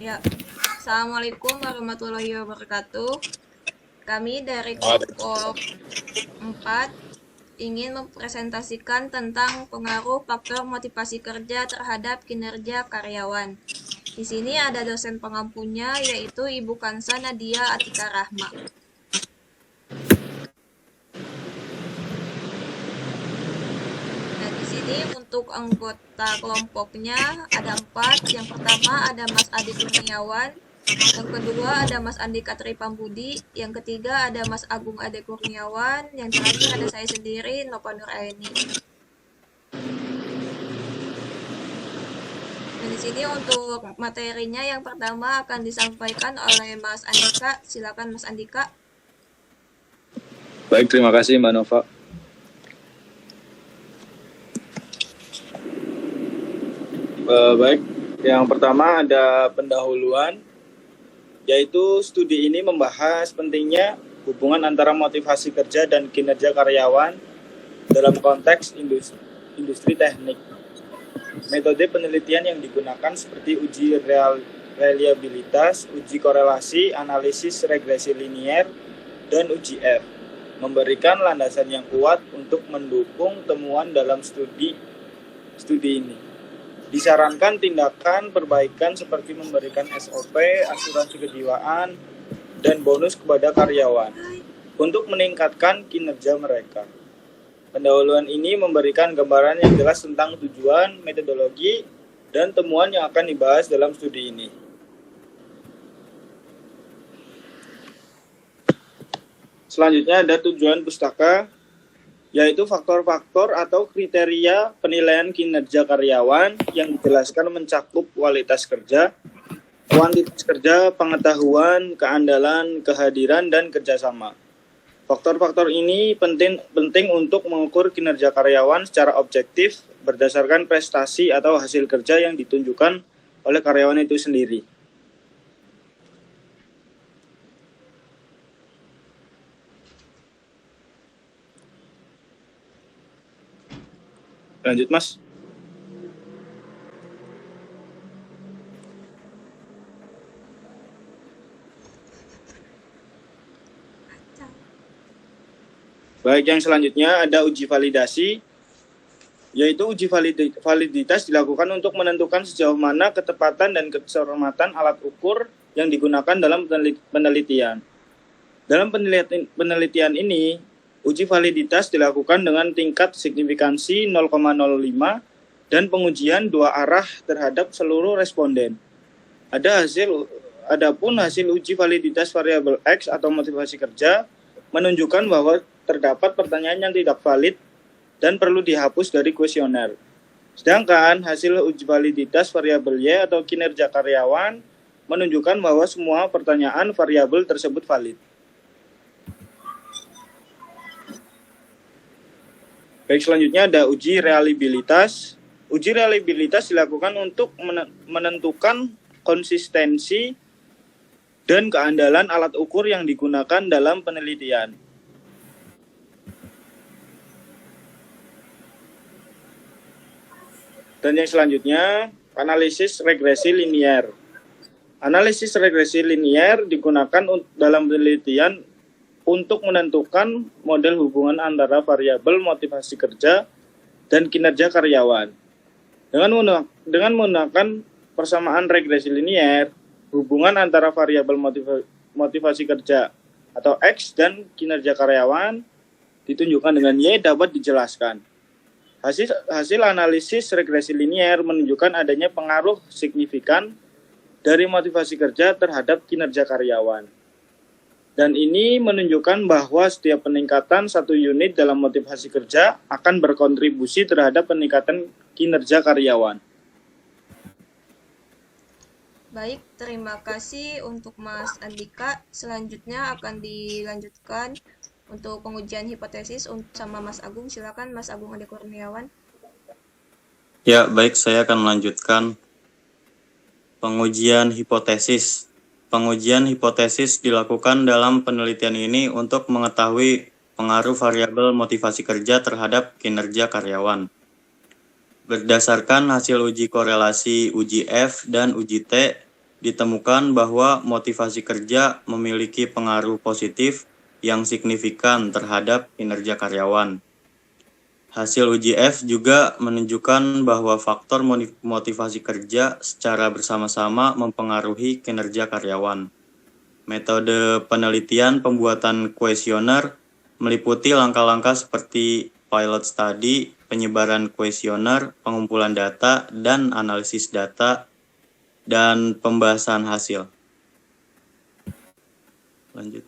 Ya, Assalamualaikum warahmatullahi wabarakatuh. Kami dari kelompok 4 ingin mempresentasikan tentang pengaruh faktor motivasi kerja terhadap kinerja karyawan. Di sini ada dosen pengampunya, yaitu Ibu Kansa Nadia Atika Rahma. Nah, di sini untuk anggota kelompoknya ada 4. Yang pertama ada Mas Adi Kurniawan, yang kedua ada Mas Andika Tripambudi, yang ketiga ada Mas Agung Ade Kurniawan, yang terakhir ada saya sendiri, Nova Nuraini. Nah, di sini untuk materinya yang pertama akan disampaikan oleh Mas Andika. Silakan Mas Andika. Baik, terima kasih Mbak Nova. Baik, yang pertama ada pendahuluan, yaitu studi ini membahas pentingnya hubungan antara motivasi kerja dan kinerja karyawan dalam konteks industri teknik. Metode penelitian yang digunakan seperti uji reliabilitas, uji korelasi, analisis regresi linier, dan uji F, memberikan landasan yang kuat untuk mendukung temuan dalam studi ini. Disarankan tindakan perbaikan seperti memberikan SOP, asuransi kejiwaan, dan bonus kepada karyawan untuk meningkatkan kinerja mereka. Pendahuluan ini memberikan gambaran yang jelas tentang tujuan, metodologi, dan temuan yang akan dibahas dalam studi ini. Selanjutnya ada tujuan pustaka, yaitu faktor-faktor atau kriteria penilaian kinerja karyawan yang dijelaskan mencakup kualitas kerja, kuantitas kerja, pengetahuan, keandalan, kehadiran, dan kerjasama. Faktor-faktor ini penting untuk mengukur kinerja karyawan secara objektif berdasarkan prestasi atau hasil kerja yang ditunjukkan oleh karyawan itu sendiri. Lanjut, Mas. Baik, yang selanjutnya ada uji validasi, yaitu uji validitas dilakukan untuk menentukan sejauh mana ketepatan dan kecermatan alat ukur yang digunakan dalam penelitian. Dalam penelitian ini, uji validitas dilakukan dengan tingkat signifikansi 0,05 dan pengujian dua arah terhadap seluruh responden. Adapun hasil uji validitas variabel X atau motivasi kerja menunjukkan bahwa terdapat pertanyaan yang tidak valid dan perlu dihapus dari kuesioner. Sedangkan hasil uji validitas variabel Y atau kinerja karyawan menunjukkan bahwa semua pertanyaan variabel tersebut valid. Baik, selanjutnya ada uji reliabilitas. Uji reliabilitas dilakukan untuk menentukan konsistensi dan keandalan alat ukur yang digunakan dalam penelitian. Dan yang selanjutnya, analisis regresi linier. Analisis regresi linier digunakan dalam penelitian untuk menentukan model hubungan antara variabel motivasi kerja dan kinerja karyawan. Dengan menggunakan persamaan regresi linier, hubungan antara variabel motivasi kerja atau X dan kinerja karyawan ditunjukkan dengan Y dapat dijelaskan. Hasil analisis regresi linier menunjukkan adanya pengaruh signifikan dari motivasi kerja terhadap kinerja karyawan. Dan ini menunjukkan bahwa setiap peningkatan satu unit dalam motivasi kerja akan berkontribusi terhadap peningkatan kinerja karyawan. Baik, terima kasih untuk Mas Andika. Selanjutnya akan dilanjutkan untuk pengujian hipotesis sama Mas Agung. Silakan Mas Agung Ade Kurniawan. Ya, baik, saya akan melanjutkan pengujian hipotesis. Pengujian hipotesis dilakukan dalam penelitian ini untuk mengetahui pengaruh variabel motivasi kerja terhadap kinerja karyawan. Berdasarkan hasil uji korelasi, uji F, dan uji T, ditemukan bahwa motivasi kerja memiliki pengaruh positif yang signifikan terhadap kinerja karyawan. Hasil uji F juga menunjukkan bahwa faktor motivasi kerja secara bersama-sama mempengaruhi kinerja karyawan. Metode penelitian pembuatan kuesioner meliputi langkah-langkah seperti pilot study, penyebaran kuesioner, pengumpulan data, dan analisis data, dan pembahasan hasil. Lanjut.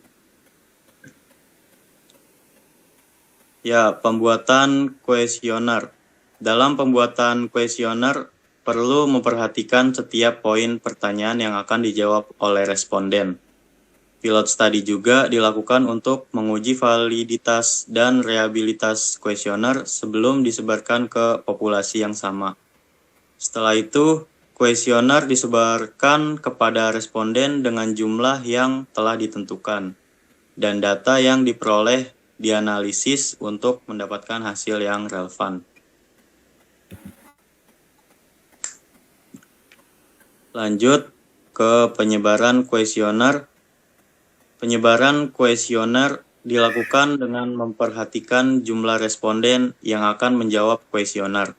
Ya, pembuatan kuesioner. Dalam pembuatan kuesioner, perlu memperhatikan setiap poin pertanyaan yang akan dijawab oleh responden. Pilot study juga dilakukan untuk menguji validitas dan reliabilitas kuesioner sebelum disebarkan ke populasi yang sama. Setelah itu, kuesioner disebarkan kepada responden dengan jumlah yang telah ditentukan, dan data yang diperoleh dianalisis untuk mendapatkan hasil yang relevan. Lanjut ke penyebaran kuesioner. Penyebaran kuesioner dilakukan dengan memperhatikan jumlah responden yang akan menjawab kuesioner.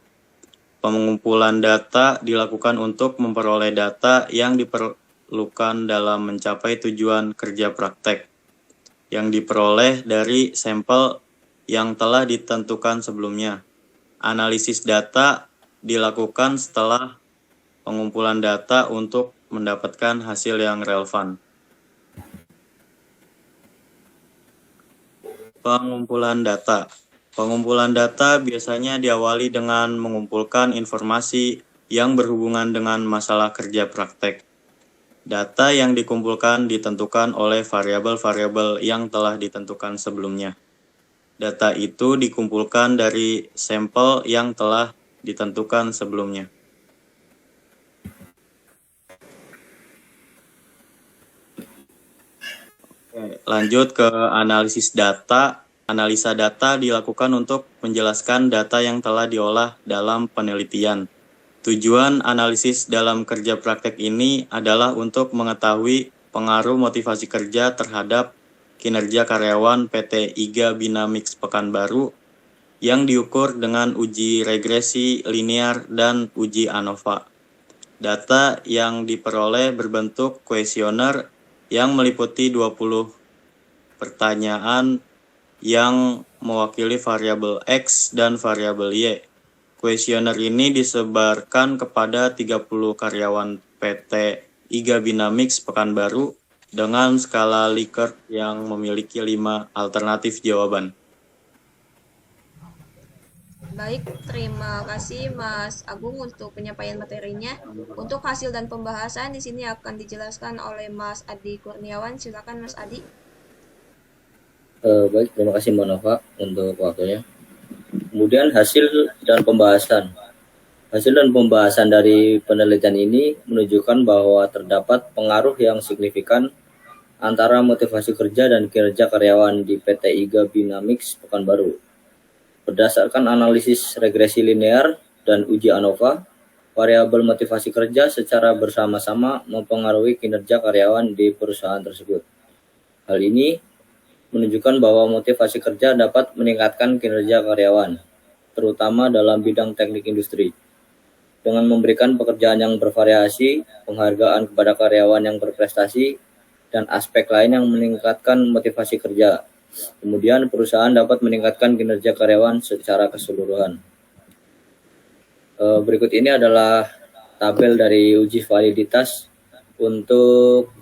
Pengumpulan data dilakukan untuk memperoleh data yang diperlukan dalam mencapai tujuan kerja praktek yang diperoleh dari sampel yang telah ditentukan sebelumnya. Analisis data dilakukan setelah pengumpulan data untuk mendapatkan hasil yang relevan. Pengumpulan data. Pengumpulan data biasanya diawali dengan mengumpulkan informasi yang berhubungan dengan masalah kerja praktek. Data yang dikumpulkan ditentukan oleh variabel-variabel yang telah ditentukan sebelumnya. Data itu dikumpulkan dari sampel yang telah ditentukan sebelumnya. Oke, lanjut ke analisis data. Analisa data dilakukan untuk menjelaskan data yang telah diolah dalam penelitian. Tujuan analisis dalam kerja praktek ini adalah untuk mengetahui pengaruh motivasi kerja terhadap kinerja karyawan PT IGA Binamix Pekanbaru yang diukur dengan uji regresi linear dan uji ANOVA. Data yang diperoleh berbentuk kuesioner yang meliputi 20 pertanyaan yang mewakili variabel X dan variabel Y. Kuesioner ini disebarkan kepada 30 karyawan PT IGA Binamix Pekanbaru dengan skala Likert yang memiliki 5 alternatif jawaban. Baik, terima kasih Mas Agung untuk penyampaian materinya. Untuk hasil dan pembahasan di sini akan dijelaskan oleh Mas Adi Kurniawan. Silakan Mas Adi. Baik, terima kasih Mbak Nova untuk waktunya. Kemudian hasil dan pembahasan. Hasil dan pembahasan dari penelitian ini menunjukkan bahwa terdapat pengaruh yang signifikan antara motivasi kerja dan kinerja karyawan di PT IGA Binamix Pekanbaru. Berdasarkan analisis regresi linear dan uji ANOVA, variabel motivasi kerja secara bersama-sama mempengaruhi kinerja karyawan di perusahaan tersebut. Hal ini menunjukkan bahwa motivasi kerja dapat meningkatkan kinerja karyawan, terutama dalam bidang teknik industri. Dengan memberikan pekerjaan yang bervariasi, penghargaan kepada karyawan yang berprestasi, dan aspek lain yang meningkatkan motivasi kerja. Kemudian perusahaan dapat meningkatkan kinerja karyawan secara keseluruhan. Berikut ini adalah tabel dari uji validitas untuk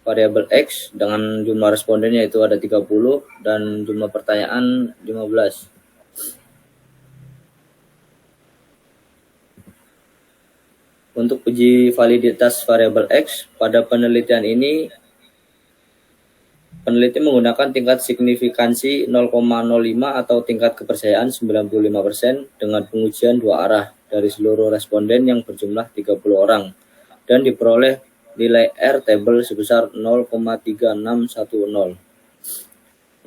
variabel X dengan jumlah respondennya itu ada 30 dan jumlah pertanyaan 15. Untuk uji validitas variabel X, pada penelitian ini peneliti menggunakan tingkat signifikansi 0,05 atau tingkat kepercayaan 95% dengan pengujian dua arah dari seluruh responden yang berjumlah 30 orang dan diperoleh nilai R table sebesar 0,3610.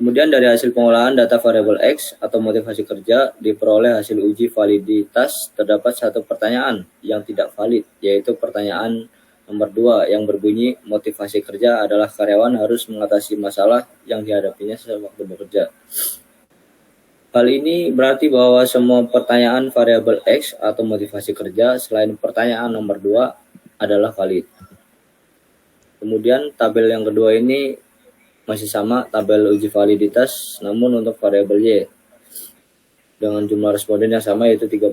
Kemudian dari hasil pengolahan data variabel X atau motivasi kerja diperoleh hasil uji validitas terdapat satu pertanyaan yang tidak valid, yaitu pertanyaan Nomor 2 yang berbunyi motivasi kerja adalah karyawan harus mengatasi masalah yang dihadapinya sewaktu bekerja. Hal ini berarti bahwa semua pertanyaan variabel X atau motivasi kerja selain pertanyaan nomor 2 adalah valid. Kemudian tabel yang kedua ini masih sama, tabel uji validitas, namun untuk variabel Y dengan jumlah responden yang sama yaitu 30.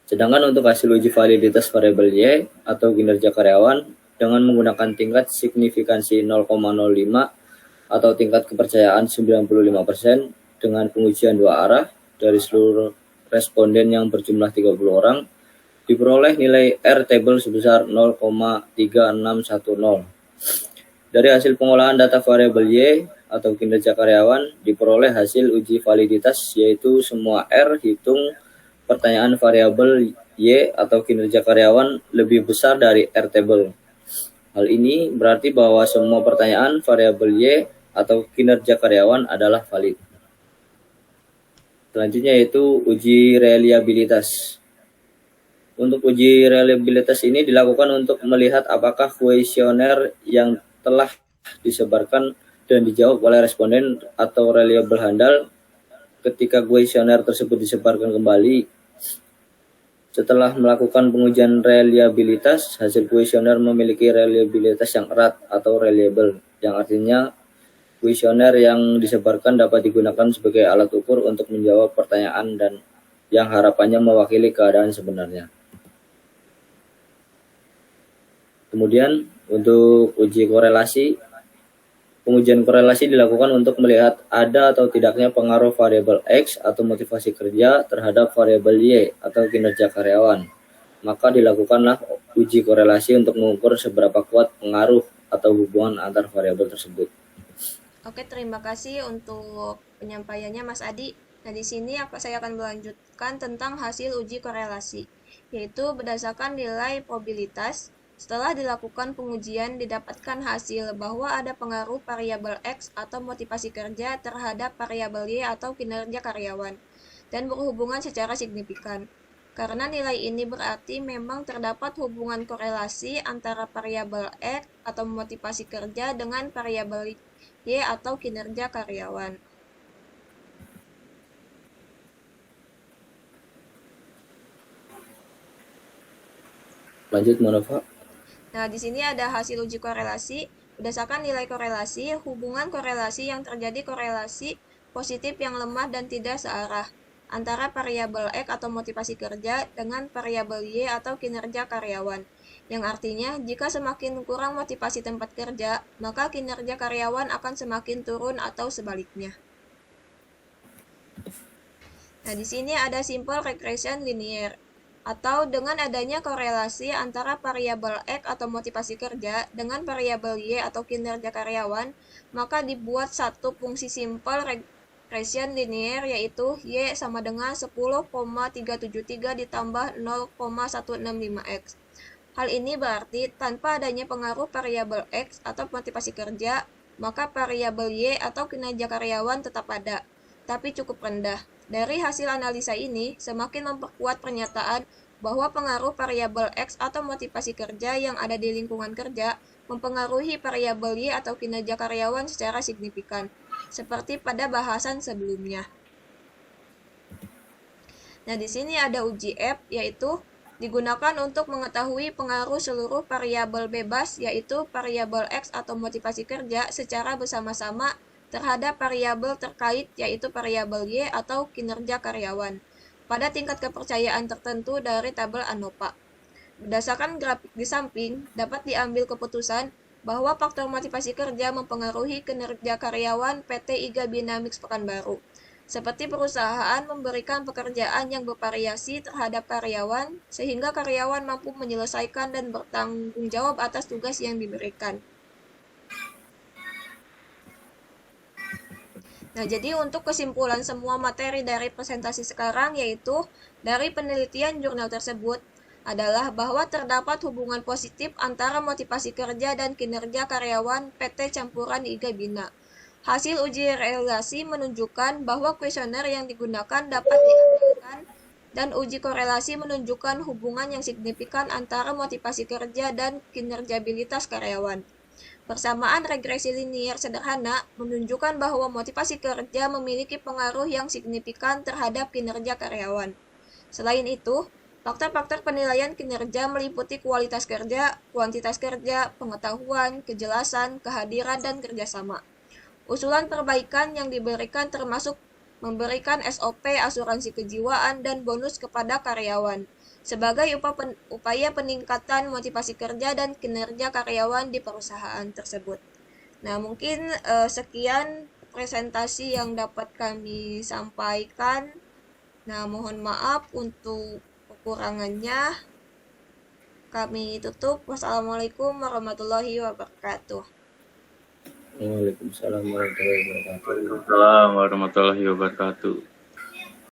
Sedangkan untuk hasil uji validitas variabel Y atau kinerja karyawan dengan menggunakan tingkat signifikansi 0,05 atau tingkat kepercayaan 95% dengan pengujian 2 arah dari seluruh responden yang berjumlah 30 orang, diperoleh nilai R table sebesar 0,3610. Dari hasil pengolahan data variabel Y atau kinerja karyawan, diperoleh hasil uji validitas yaitu semua R hitung pertanyaan variabel Y atau kinerja karyawan lebih besar dari R table. Hal ini berarti bahwa semua pertanyaan variabel Y atau kinerja karyawan adalah valid. Selanjutnya yaitu uji reliabilitas. Untuk uji reliabilitas ini dilakukan untuk melihat apakah kuesioner yang telah disebarkan dan dijawab oleh responden atau reliable handal ketika kuesioner tersebut disebarkan kembali. Setelah melakukan pengujian reliabilitas, hasil kuesioner memiliki reliabilitas yang erat atau reliable, yang artinya kuesioner yang disebarkan dapat digunakan sebagai alat ukur untuk menjawab pertanyaan dan yang harapannya mewakili keadaan sebenarnya. Kemudian untuk uji korelasi, pengujian korelasi dilakukan untuk melihat ada atau tidaknya pengaruh variabel X atau motivasi kerja terhadap variabel Y atau kinerja karyawan. Maka dilakukanlah uji korelasi untuk mengukur seberapa kuat pengaruh atau hubungan antar variabel tersebut. Oke, terima kasih untuk penyampaiannya Mas Adi. Nah, di sini saya akan melanjutkan tentang hasil uji korelasi, yaitu berdasarkan nilai probabilitas. Setelah dilakukan pengujian, didapatkan hasil bahwa ada pengaruh variabel X atau motivasi kerja terhadap variabel Y atau kinerja karyawan, dan berhubungan secara signifikan. Karena nilai ini berarti memang terdapat hubungan korelasi antara variabel X atau motivasi kerja dengan variabel Y atau kinerja karyawan. Lanjut, Monova. Nah, di sini ada hasil uji korelasi. Berdasarkan nilai korelasi, hubungan korelasi yang terjadi korelasi positif yang lemah dan tidak searah antara variabel X atau motivasi kerja dengan variabel Y atau kinerja karyawan. Yang artinya, jika semakin kurang motivasi tempat kerja, maka kinerja karyawan akan semakin turun atau sebaliknya. Nah, di sini ada simple regression linear, atau dengan adanya korelasi antara variabel X atau motivasi kerja dengan variabel Y atau kinerja karyawan, maka dibuat satu fungsi simple regression linear yaitu Y sama dengan 10,373 ditambah 0,165X. Hal ini berarti tanpa adanya pengaruh variabel X atau motivasi kerja, maka variabel Y atau kinerja karyawan tetap ada, tapi cukup rendah. Dari hasil analisa ini, semakin memperkuat pernyataan bahwa pengaruh variabel X atau motivasi kerja yang ada di lingkungan kerja mempengaruhi variabel Y atau kinerja karyawan secara signifikan, seperti pada bahasan sebelumnya. Nah, di sini ada uji F, yaitu digunakan untuk mengetahui pengaruh seluruh variabel bebas, yaitu variabel X atau motivasi kerja secara bersama-sama terhadap variabel terkait, yaitu variabel Y atau kinerja karyawan, pada tingkat kepercayaan tertentu dari tabel ANOVA. Berdasarkan grafik di samping, dapat diambil keputusan bahwa faktor motivasi kerja mempengaruhi kinerja karyawan PT IGA Bina Mix Pekanbaru, seperti perusahaan memberikan pekerjaan yang bervariasi terhadap karyawan, sehingga karyawan mampu menyelesaikan dan bertanggung jawab atas tugas yang diberikan. Nah, jadi untuk kesimpulan semua materi dari presentasi sekarang, yaitu dari penelitian jurnal tersebut, adalah bahwa terdapat hubungan positif antara motivasi kerja dan kinerja karyawan PT Campuran IGA Bina. Hasil uji relasi menunjukkan bahwa kuesioner yang digunakan dapat diandalkan dan uji korelasi menunjukkan hubungan yang signifikan antara motivasi kerja dan kinerjabilitas karyawan. Persamaan regresi linier sederhana menunjukkan bahwa motivasi kerja memiliki pengaruh yang signifikan terhadap kinerja karyawan. Selain itu, faktor-faktor penilaian kinerja meliputi kualitas kerja, kuantitas kerja, pengetahuan, kejelasan, kehadiran, dan kerjasama. Usulan perbaikan yang diberikan termasuk memberikan SOP asuransi kejiwaan dan bonus kepada karyawan sebagai upaya peningkatan motivasi kerja dan kinerja karyawan di perusahaan tersebut. Nah, mungkin sekian presentasi yang dapat kami sampaikan. Nah, mohon maaf untuk kekurangannya. Kami tutup. Wassalamualaikum warahmatullahi wabarakatuh. Waalaikumsalam warahmatullahi wabarakatuh. Waalaikumsalam warahmatullahi wabarakatuh.